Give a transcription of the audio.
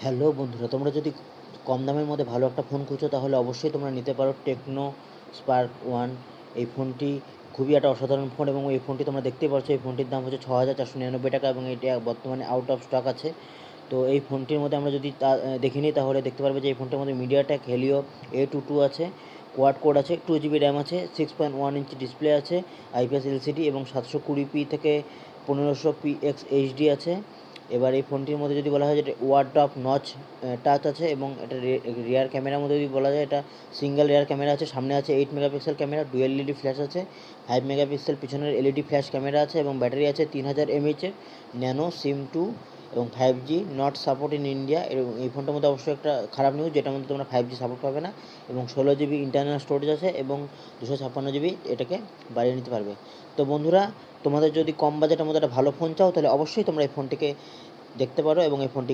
Hello বন্ধুরা, তোমরা যদি কম দামের মধ্যে ভালো একটা ফোন খুঁজছো তাহলে অবশ্যই তোমরা নিতে পারো টেকনো স্পার্ক ওয়ান। এই ফোনটি খুবই একটা অসাধারণ ফোন এবং এই ফোনটি তোমরা দেখতেই পাচ্ছ। এই ফোনটির দাম হচ্ছে 6,499 টাকা এবং এটি বর্তমানে আউট অফ স্টক আছে। তো এই ফোনটির মধ্যে আমরা যদি দেখে নিই তাহলে দেখতে পারবে যে এই ফোনটির মধ্যে মিডিয়াটেক হেলিও A22 আছে, কোয়াড কোড আছে, 2 GB র্যাম আছে, 6.1 ইঞ্চি ডিসপ্লে আছে, IPS LCD এবং 720p থেকে 1500px HD আছে। এবার এই ফোনটির মধ্যে যদি বলা হয় যে ওয়ার্ড অফ নচ টাচ আছে এবং এটা রিয়ার ক্যামেরার মধ্যে যদি বলা যায় এটা সিঙ্গেল রিয়ার ক্যামেরা আছে, সামনে আছে 8 megapixel camera, dual LED flash আছে, 5 মেগাপিক্সেল পিছনের LED ফ্ল্যাশ ক্যামেরা আছে এবং ব্যাটারি আছে 3000 mAh ন্যানো SIM2 এবং 5G not support in India. এবং এই ফোনটার মধ্যে অবশ্যই একটা খারাপ নিউজ, যেটার মধ্যে তোমরা 5G সাপোর্ট পাবে না এবং 16 GB ইন্টারনাল স্টোরেজ আছে এবং 256 GB এটাকে বাড়িয়ে নিতে পারবে। তো বন্ধুরা, তোমাদের যদি কম বাজেটের মধ্যে একটা ভালো ফোন চাও তাহলে অবশ্যই তোমরা এই ফোনটিকে দেখতে পারো এবং এই ফোনটি